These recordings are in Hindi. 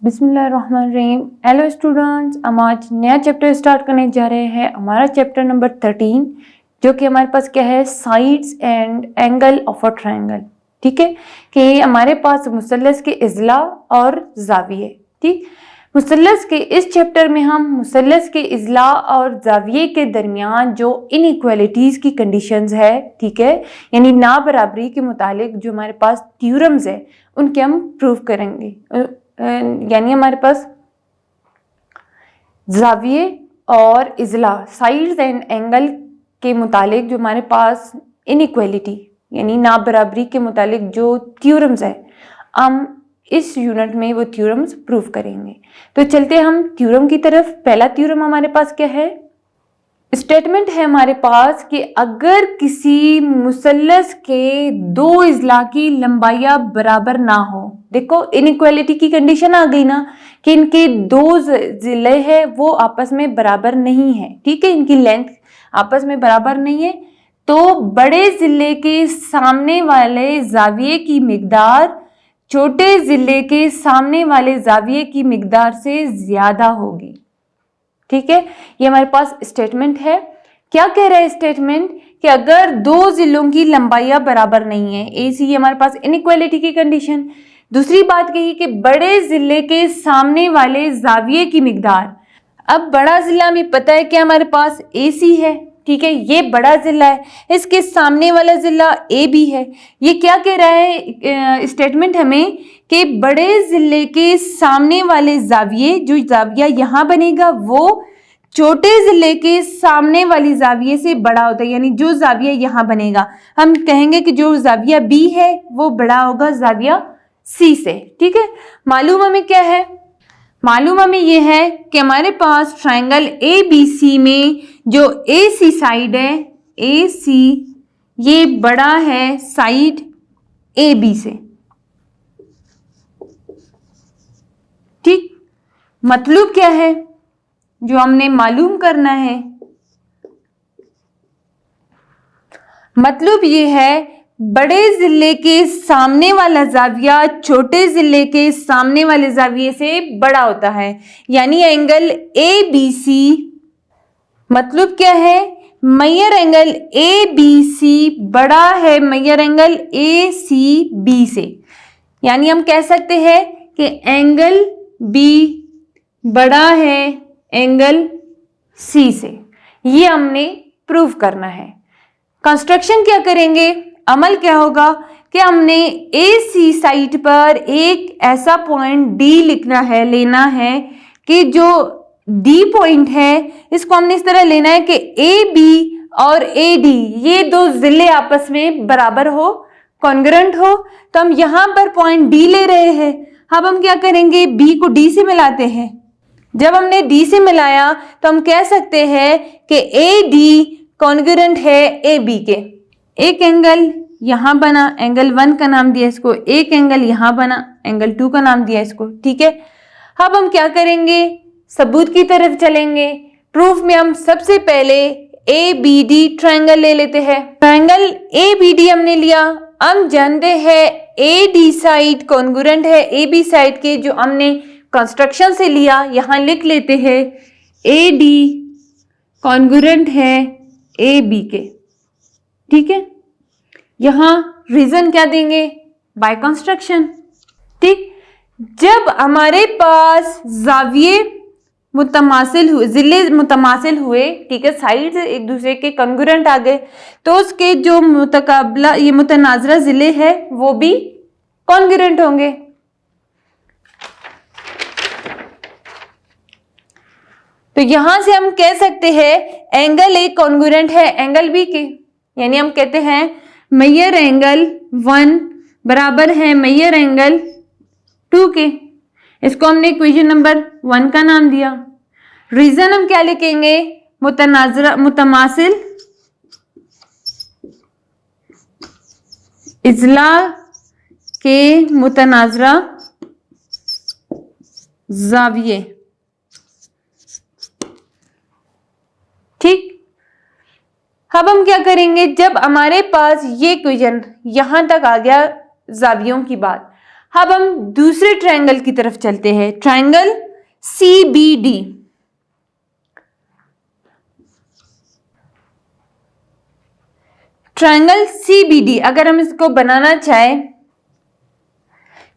बिस्मिल्लाहिर्रहमानिर्रहीम। हेलो स्टूडेंट्स, हम आज नया चैप्टर स्टार्ट करने जा रहे हैं। हमारा चैप्टर नंबर 13 जो कि हमारे पास क्या है, sides and angle of a triangle. ठीक है, कि हमारे पास मुसल्लस के इज़ला और जाविये। ठीक, मुसल्लस के इस चैप्टर में हम मुसल्लस के इज़ला और जाविये के दरमियान जो इनइक्वालिटीज़ की कंडीशंस है, ठीक है, यानी ना बराबरी के मुतालिक जो हमारे पास थ्योरम्स है उनके हम प्रूव करेंगे। यानी हमारे पास जाविये और इज़ला, साइड्स एंड एंगल के मुतालिक जो हमारे पास इनइक्वालिटी यानी ना बराबरी के मुतालिक जो थ्योरम्स है, हम इस यूनिट में वो थ्योरम्स प्रूव करेंगे। तो चलते हैं हम थ्योरम की तरफ। पहला थ्योरम हमारे पास क्या है, स्टेटमेंट है हमारे पास कि अगर किसी मुसल्लस के दो इज़ला की लंबाइयां बराबर ना हो, देखो इनइक्वालिटी की कंडीशन आ गई ना कि इनके दो जिले हैं वो आपस में बराबर नहीं है। ठीक है, इनकी लेंथ आपस में बराबर नहीं है, तो बड़े जिले के सामने वाले जाविये की मिकदार छोटे जिले के सामने वाले जाविये की मिकदार से ज्यादा होगी। ठीक है, ये हमारे पास स्टेटमेंट है। क्या कह रहा है स्टेटमेंट कि अगर दो जिलों की लंबाइयां बराबर नहीं है, ये हमारे पास इनइक्वालिटी की कंडीशन। दूसरी बात कही कि बड़े जिले के सामने वाले जाविये की मिकदार। अब बड़ा जिला में पता है कि हमारे पास AC है। ठीक है, ये बड़ा जिला है, इसके सामने वाला जिला AB है। ये क्या कह रहा है स्टेटमेंट हमें कि बड़े जिले के सामने वाले जाविये, जो जाविया यहाँ बनेगा वो छोटे जिले के सामने वाली जाविये से बड़ा होता है। यानी जो जाविया यहाँ बनेगा, हम कहेंगे कि जो जाविया B है वो बड़ा होगा जाविया C से। ठीक है, मालूम हमें क्या है, मालूम हमें यह है कि हमारे पास ट्रायंगल ABC में जो AC साइड है, AC ये बड़ा है साइड AB से। ठीक, मतलब क्या है जो हमने मालूम करना है, मतलब ये है बड़े जिले के सामने वाला जाविया छोटे जिले के सामने वाले जाविये से बड़ा होता है। यानी एंगल ABC, मतलब क्या है, मेजर एंगल ABC बड़ा है मेजर एंगल ACB से। यानी हम कह सकते हैं कि एंगल B बड़ा है एंगल C से। ये हमने प्रूव करना है। कंस्ट्रक्शन क्या करेंगे, अमल क्या होगा कि हमने AC साइड पर एक ऐसा पॉइंट D लिखना है, लेना है कि जो D पॉइंट है इसको हमने इस तरह लेना है कि AB और AD ये दो जिले आपस में बराबर हो, कॉन्ग्रुएंट हो। तो हम यहां पर पॉइंट D ले रहे हैं। अब हम क्या करेंगे, B को D से मिलाते हैं। जब हमने D से मिलाया तो हम कह सकते हैं कि AD कॉन्ग्रुएंट है AB के। एक एंगल यहां बना, एंगल 1 का नाम दिया इसको, एक एंगल यहां बना, एंगल 2 का नाम दिया इसको। ठीक है, अब हम क्या करेंगे, सबूत की तरफ चलेंगे। प्रूफ में हम सबसे पहले ABD ट्रायंगल ले लेते हैं। ट्रायंगल ABD हमने लिया, हम जानते हैं AD साइड कॉन्ग्रुएंट है AB साइड के, जो हमने कंस्ट्रक्शन से लिया। यहां लिख लेते हैं AD कॉन्ग्रुएंट है AB के। ठीक है, यहां रीजन क्या देंगे, बाय कंस्ट्रक्शन। ठीक, जब हमारे पास जाविये मुतमासिल हुए, जिले मुतमासिल हुए, ठीक है, साइड एक दूसरे के कॉन्ग्रुएंट आ गए, तो उसके जो मुतकाबला ये मुतनाजरा जिले हैं वो भी कॉन्ग्रुएंट होंगे। तो यहां से हम कह सकते हैं एंगल A कॉन्ग्रुएंट है एंगल B के। यानी हम कहते हैं मेजर एंगल 1 बराबर है मेजर एंगल 2 के। इसको हमने इक्वेशन नंबर 1 का नाम दिया। रीजन हम क्या लिखेंगे, मुतमासिल इज़ला के मुतनाजरा जाविये। ठीक, अब हम क्या करेंगे, जब हमारे पास ये इक्वेशन यहां तक आ गया जावियों की बात, अब हम दूसरे ट्रायंगल की तरफ चलते हैं, ट्रायंगल CBD। ट्रायंगल CBD अगर हम इसको बनाना चाहें,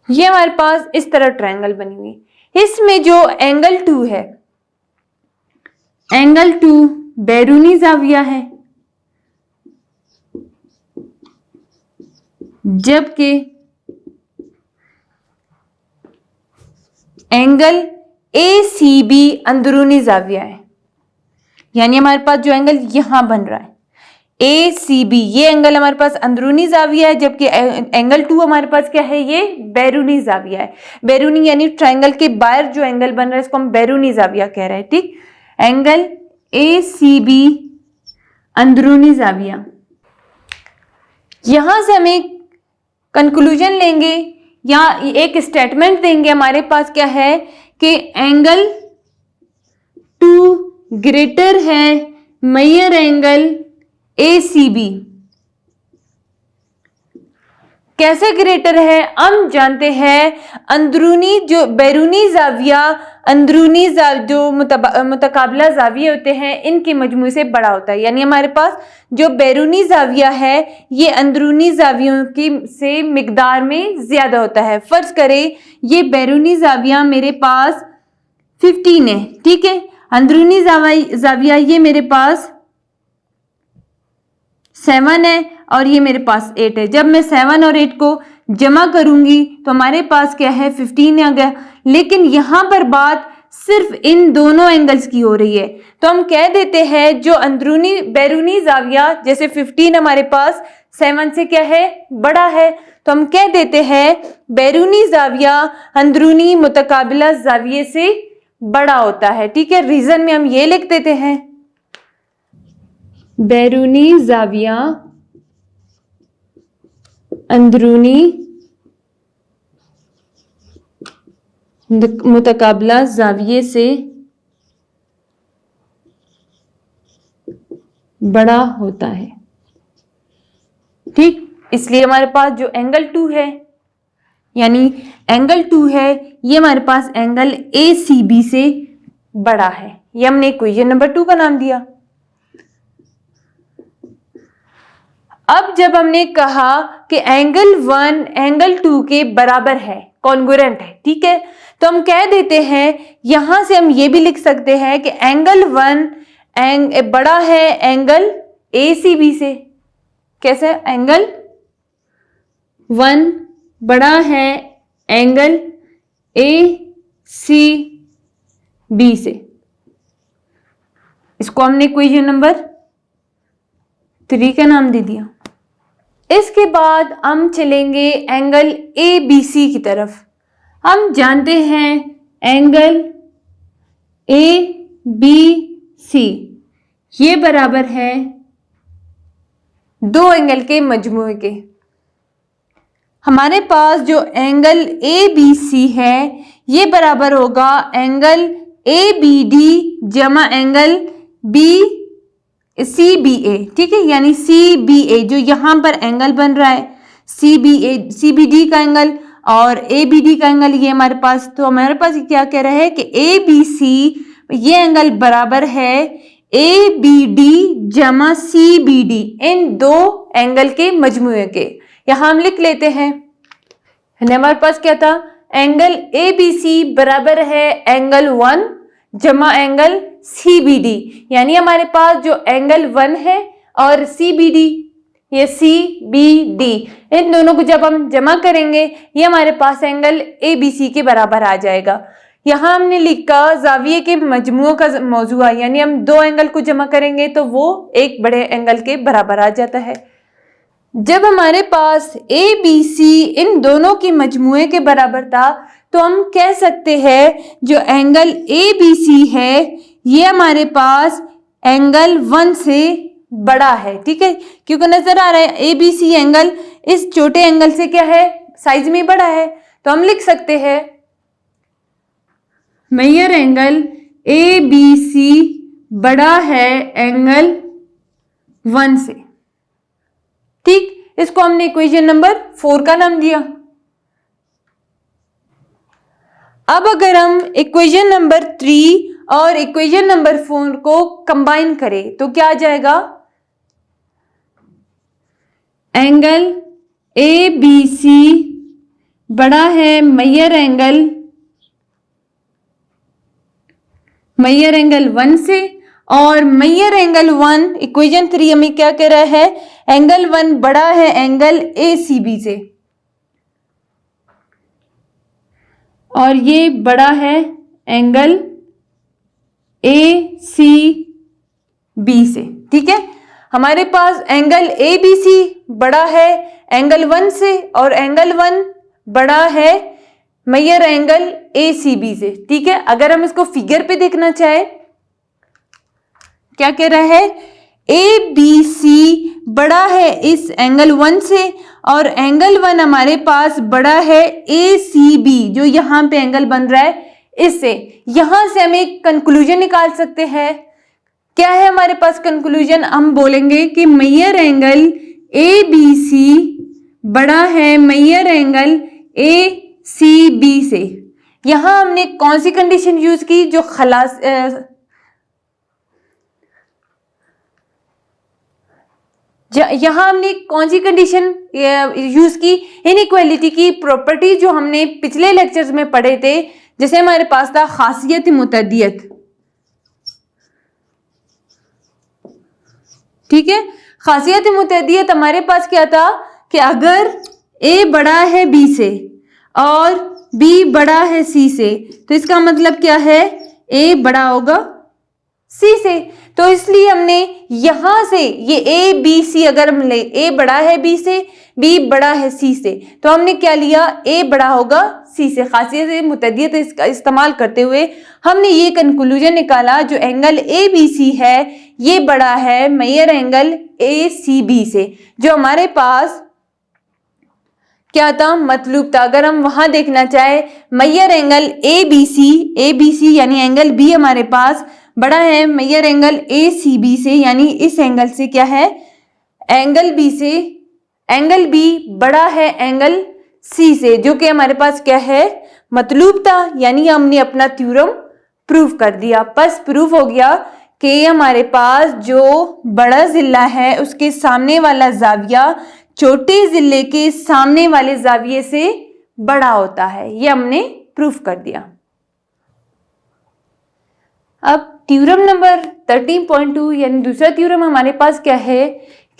ये हमारे पास इस तरह ट्रायंगल बनी हुई। इसमें जो एंगल 2 है, एंगल 2 बैरूनी जाविया है, जबकि एंगल ACB अंदरूनी जाविया है। यानी हमारे पास जो एंगल यहां बन रहा है ACB, ये एंगल हमारे पास अंदरूनी जाविया है, जबकि एंगल 2 हमारे पास क्या है, ये बैरूनी जाविया है। बैरूनी यानी ट्रायंगल के बाहर जो एंगल बन रहा है इसको हम बैरूनी जाविया कह रहे हैं। ठीक, एंगल ACB अंदरूनी जाविया। यहां से हम एक कंक्लूजन लेंगे या एक स्टेटमेंट देंगे, हमारे पास क्या है कि एंगल 2 ग्रेटर है मेजर एंगल ACB। कैसे ग्रेटर है, हम जानते हैं अंदरूनी जो बैरूनी जाविया, अंदरूनी जो मुतकाबला जाविया होते हैं इनके मजमू से बड़ा होता है। यानी हमारे पास जो बैरूनी जाविया है ये अंदरूनी जावियों की से मिकदार में ज्यादा होता है। फर्ज करें ये बैरूनी जाविया मेरे पास 15 है, ठीक है, अंदरूनी जाविया ये मेरे पास 7 है और ये मेरे पास 8 है। जब मैं 7 और 8 को जमा करूंगी तो हमारे पास क्या है, 15 आ गया। लेकिन यहां पर बात सिर्फ इन दोनों एंगल्स की हो रही है, तो हम कह देते हैं जो अंदरूनी बैरूनी जाविया, जैसे 15 हमारे पास 7 से क्या है, बड़ा है, तो हम कह देते हैं बैरूनी जाविया अंदरूनी मुतकाबिला जाविये से बड़ा होता है। ठीक है, रीजन में हम ये लिख देते हैं, बैरूनी जाविया अंदरूनी मुतकाबला जाविये से बड़ा होता है। ठीक, इसलिए हमारे पास जो एंगल 2 है, यानी एंगल 2 है, ये हमारे पास एंगल ACB से बड़ा है। ये हमने इक्वेशन नंबर 2 का नाम दिया। अब जब हमने कहा कि एंगल 1 एंगल 2 के बराबर है, कॉन्ग्रुएंट है, ठीक है, तो हम कह देते हैं, यहां से हम ये भी लिख सकते हैं कि एंगल 1 बड़ा है एंगल ACB से। कैसे, एंगल 1 बड़ा है एंगल ACB से। इसको हमने इक्वेशन नंबर 3 का नाम दे दिया। इसके बाद हम चलेंगे एंगल ABC की तरफ। हम जानते हैं एंगल ABC ये बराबर है दो एंगल के मजमूए के। हमारे पास जो एंगल ABC है ये बराबर होगा एंगल ABD जमा एंगल CBA। ठीक है, यानी CBA जो यहां पर एंगल बन रहा है CBD का एंगल और ABD का एंगल, ये हमारे पास, तो हमारे पास क्या कह रहा है कि ABC ये एंगल बराबर है ABD जमा CBD, इन दो एंगल के मजमूए के। यहां हम लिख लेते हैं, हमारे पास क्या था, एंगल ABC बराबर है एंगल 1 जमा एंगल CBD, यानी हमारे पास जो एंगल 1 है और CBD, ये CBD, इन दोनों को जब हम जमा करेंगे ये हमारे पास एंगल ABC के बराबर आ जाएगा। यहां हमने लिखा जाविये के मजमुओं का मौजूआ, यानी हम दो एंगल को जमा करेंगे तो वो एक बड़े एंगल के बराबर आ जाता है। जब हमारे पास ABC इन दोनों की मजमुए के बराबर था तो हम कह सकते हैं जो एंगल ABC है ये हमारे पास एंगल 1 से बड़ा है। ठीक है, क्योंकि नजर आ रहा है ABC एंगल इस छोटे एंगल से क्या है, साइज में बड़ा है, तो हम लिख सकते हैं मेजर एंगल ABC बड़ा है एंगल 1 से। ठीक, इसको हमने इक्वेशन नंबर 4 का नाम दिया। अब अगर हम इक्वेशन नंबर 3 और इक्वेशन नंबर 4 को कंबाइन करें तो क्या आ जाएगा, एंगल ए बी सी बड़ा है मेजर एंगल 1 से, और मेजर एंगल 1 इक्वेशन 3 हमें क्या कह रहा है, एंगल 1 बड़ा है एंगल ए सी बी से, और ये बड़ा है एंगल ए सी बी से। ठीक है, हमारे पास एंगल ए बी सी बड़ा है एंगल 1 से और एंगल 1 बड़ा है major angle A C B से। ठीक है, अगर हम इसको फिगर पे देखना चाहे, क्या कह रहा है, ए बी सी बड़ा है इस एंगल 1 से और एंगल 1 हमारे पास बड़ा है ए सी बी, जो यहां पे एंगल बन रहा है इससे। यहां से हम एक कंक्लूजन निकाल सकते हैं। क्या है हमारे पास कंक्लूजन, हम बोलेंगे कि major angle A B C बड़ा है major angle A C B से। यहां हमने कौन सी कंडीशन यूज की, जो खलास यहां हमने कौन सी कंडीशन यूज की, इनइक्वालिटी की प्रॉपर्टी जो हमने पिछले लेक्चर्स में पढ़े थे, जैसे हमारे पास था खासियत मुतअद्दियत। ठीक है, खासियत मुतअद्दियत हमारे पास क्या था कि अगर ए बड़ा है बी से और बी बड़ा है सी से, तो इसका मतलब क्या है, ए बड़ा होगा सी से। तो इसलिए हमने यहां से ये ए बी सी अगर हम ले, ए बड़ा है बी से, बी बड़ा है सी से, तो हमने क्या लिया, ए बड़ा होगा सी से। खासियत मुतअद्दियत इसका इस्तेमाल करते हुए हमने ये कंक्लूजन निकाला, जो एंगल ए बी सी है ये बड़ा है major angle A C B से, जो हमारे पास क्या था, मतलूब था। अगर हम वहां देखना चाहे, major angle A B C यानी एंगल बी हमारे पास बड़ा है major angle A C B से, यानी इस एंगल से क्या है, एंगल बी से, एंगल बी बड़ा है एंगल सी से, जो कि हमारे पास क्या है, मतलूब था। यानी हमने अपना थ्योरम प्रूव कर दिया। बस प्रूफ हो गया कि हमारे पास जो बड़ा जिला है उसके सामने वाला जाविया छोटे जिले के सामने वाले जाविये से बड़ा होता है। ये हमने प्रूफ कर दिया। अब थ्योरम नंबर 13.2 यानी दूसरा थ्योरम हमारे पास क्या है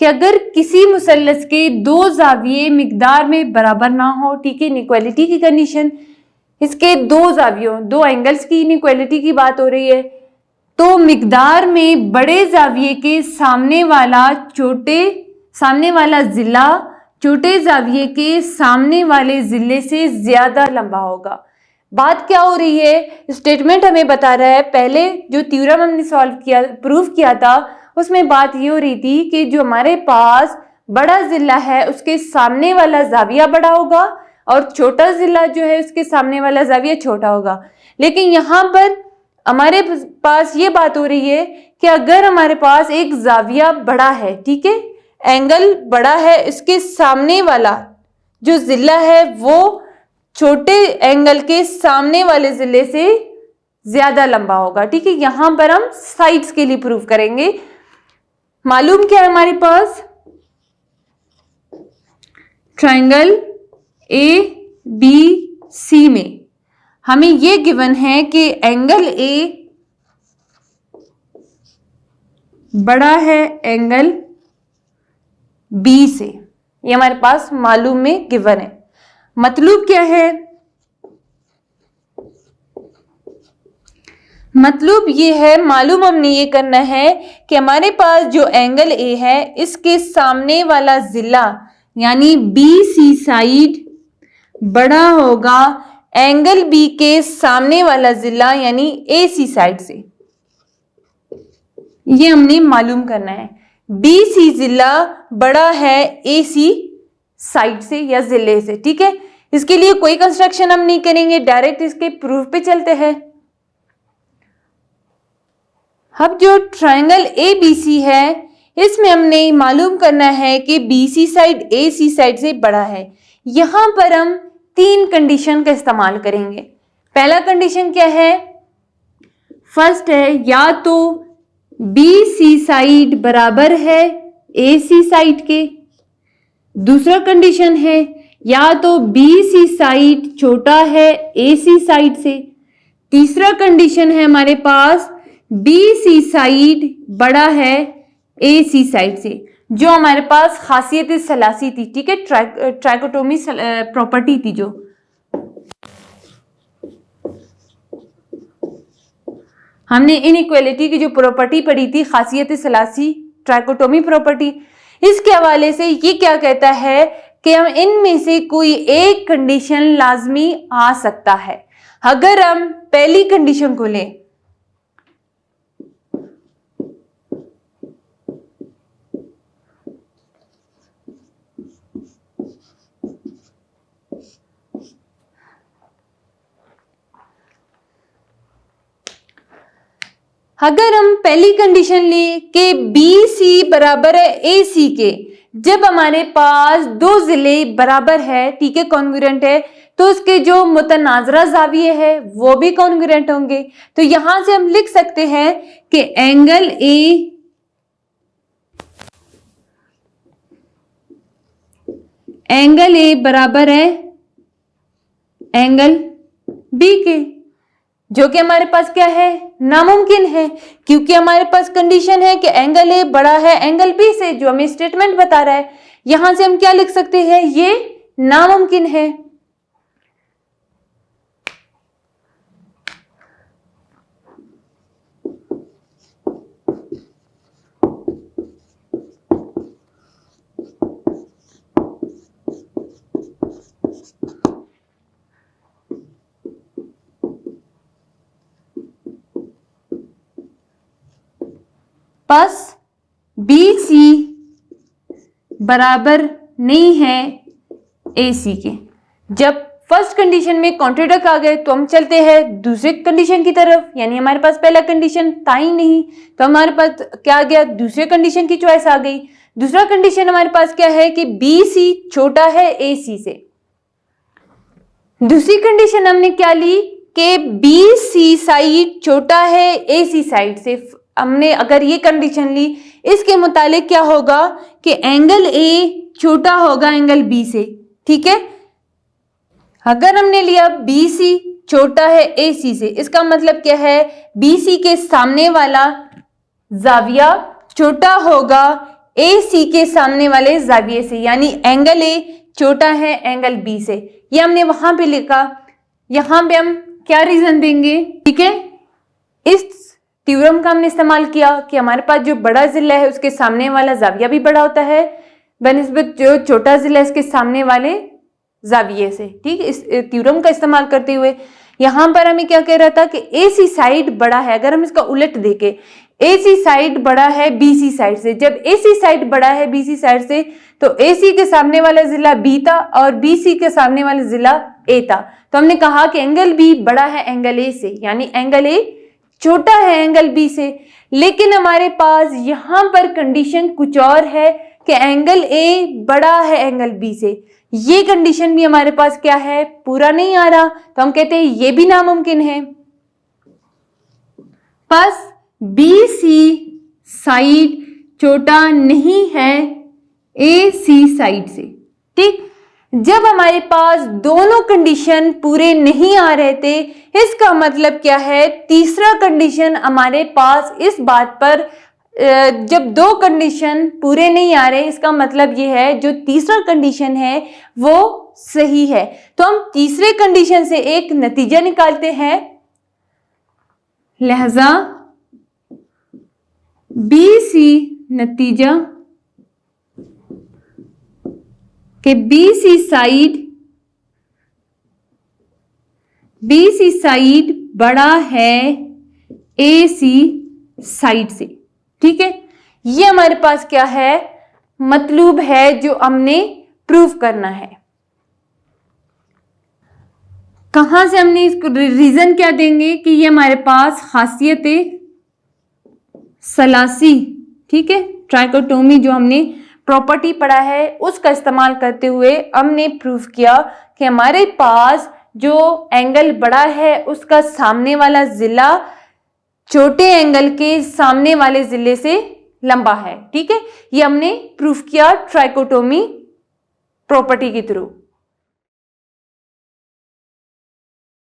कि अगर किसी मुसल्लस के दो जाविये मिकदार में बराबर ना हो, ठीक है, इनइक्वालिटी की कंडीशन, इसके दो जावियों, दो एंगल्स की इनइक्वालिटी की बात हो रही है, तो मिकदार में बड़े जाविये के सामने वाला जिला छोटे जाविये के सामने वाले जिले से ज्यादा लंबा होगा। बात क्या हो रही है, स्टेटमेंट हमें बता रहा है, पहले जो थ्योरम हमने सॉल्व किया, प्रूफ किया था, उसमें बात ये हो रही थी कि जो हमारे पास बड़ा जिला है उसके सामने वाला जाविया बड़ा होगा और छोटा जिला जो है उसके सामने वाला जाविया छोटा होगा। लेकिन यहाँ पर हमारे पास ये बात हो रही है कि अगर हमारे पास एक जाविया बड़ा है, ठीक है, एंगल बड़ा है, इसके सामने वाला जो जिला है वो छोटे एंगल के सामने वाले जिले से ज्यादा लंबा होगा। ठीक है, यहां पर हम साइड्स के लिए प्रूफ करेंगे। मालूम क्या है हमारे पास, ट्रायंगल ए बी सी में हमें यह गिवन है कि एंगल ए बड़ा है एंगल बी से। ये हमारे पास मालूम में गिवन है। मतलब क्या है, मतलब ये है, मालूम हमने ये करना है कि हमारे पास जो एंगल ए है इसके सामने वाला जिला यानी बी सी साइड बड़ा होगा एंगल बी के सामने वाला जिला यानी ए सी साइड से। ये हमने मालूम करना है। बी सी जिला बड़ा है ए सी साइड से या जिले से। ठीक है, इसके लिए कोई कंस्ट्रक्शन हम नहीं करेंगे, डायरेक्ट इसके प्रूफ पे चलते हैं। अब जो ट्रायंगल ए बी सी है इसमें हमने मालूम करना है कि बी सी साइड ए सी साइड से बड़ा है। यहां पर हम तीन कंडीशन का इस्तेमाल करेंगे। पहला कंडीशन क्या है, फर्स्ट है या तो बी सी साइड बराबर है ए सी साइड के, दूसरा कंडीशन है या तो बी सी साइड छोटा है ए सी साइड से, तीसरा कंडीशन है हमारे पास बी सी साइड बड़ा है ए सी साइड से, जो हमारे पास खासियत सलासी थी, ठीक है, ट्राइकोटोमी प्रॉपर्टी थी जो। हमने इनइक्वालिटी की जो प्रॉपर्टी पढ़ी थी, खासियत सलासी ट्राइकोटोमी प्रॉपर्टी, इसके हवाले से ये क्या कहता है कि हम इनमें से कोई एक कंडीशन लाजमी आ सकता है। अगर हम पहली कंडीशन को लें, अगर हम पहली कंडीशन लें कि बी सी बराबर है ए सी के, जब हमारे पास दो जिले बराबर है, ठीक है, कॉन्ग्रुएंट है, तो उसके जो मुतनाजरा जाविये है वो भी कॉन्ग्रुएंट होंगे। तो यहां से हम लिख सकते हैं कि एंगल ए बराबर है एंगल बी के, जो कि हमारे पास क्या है, नामुमकिन है, क्योंकि हमारे पास कंडीशन है कि एंगल ए बड़ा है एंगल बी से, जो हमें स्टेटमेंट बता रहा है। यहां से हम क्या लिख सकते हैं, ये नामुमकिन है। बस बी सी बराबर नहीं है ए सी के। जब फर्स्ट कंडीशन में कॉन्ट्रडिक्ट आ गए तो हम चलते हैं दूसरे कंडीशन की तरफ, यानी हमारे पास पहला कंडीशन था ही नहीं, तो हमारे पास क्या आ गया, दूसरे कंडीशन की चॉइस आ गई। दूसरा कंडीशन हमारे पास क्या है कि बी सी छोटा है ए सी से। दूसरी कंडीशन हमने क्या ली कि बी सी साइड छोटा है ए सी साइड से। हमने अगर ये कंडीशन ली, इसके मुतालिक क्या होगा कि एंगल ए छोटा होगा एंगल बी से, ठीक है। अगर हमने लिया बी सी छोटा है ए सी से, इसका मतलब क्या है, बी सी के सामने वाला जाविया छोटा होगा ए सी के सामने वाले जाविये से, यानी एंगल ए छोटा है एंगल बी से। ये हमने वहां पे लिखा। यहां पे हम क्या रीजन देंगे, ठीक है, इस थ्योरम का हमने इस्तेमाल किया कि हमारे पास जो बड़ा जिला है उसके सामने वाला जाविया भी बड़ा होता है बनिस्बत जो छोटा जिला है इसके सामने वाले जाविये से, ठीक। इस थ्योरम का इस्तेमाल करते हुए यहां पर हमें क्या कह रहा था कि ए सी साइड बड़ा है। अगर हम इसका उलट देखें, ए सी साइड बड़ा है बी सी साइड से। जब ए सी साइड बड़ा है बी सी साइड से तो ए सी के सामने वाला जिला बी था और बी सी के सामने वाला जिला ए था, तो हमने कहा कि एंगल बी बड़ा है एंगल ए से, यानी एंगल ए छोटा है एंगल बी से। लेकिन हमारे पास यहां पर कंडीशन कुछ और है कि एंगल ए बड़ा है एंगल बी से। ये कंडीशन भी हमारे पास क्या है, पूरा नहीं आ रहा, तो हम कहते हैं ये भी नामुमकिन है। बस बी सी साइड छोटा नहीं है ए सी साइड से, ठीक। जब हमारे पास दोनों कंडीशन पूरे नहीं आ रहे थे, इसका मतलब क्या है, तीसरा कंडीशन हमारे पास इस बात पर, जब दो कंडीशन पूरे नहीं आ रहे, इसका मतलब ये है जो तीसरा कंडीशन है वो सही है। तो हम तीसरे कंडीशन से एक नतीजा निकालते हैं, लिहाजा बी सी नतीजा कि बी सी साइड बड़ा है ए सी साइड से, ठीक है। ये हमारे पास क्या है, मतलूब है जो हमने प्रूफ करना है। कहां से हमने इसको रीजन क्या देंगे कि ये हमारे पास खासियत सलासी, ठीक है, ट्राइकोटोमी जो हमने प्रॉपर्टी पढ़ा है उसका इस्तेमाल करते हुए हमने प्रूफ किया कि हमारे पास जो एंगल बड़ा है उसका सामने वाला जिला छोटे एंगल के सामने वाले जिले से लंबा है। ठीक है, ये हमने प्रूफ किया ट्राइकोटोमी प्रॉपर्टी के थ्रू।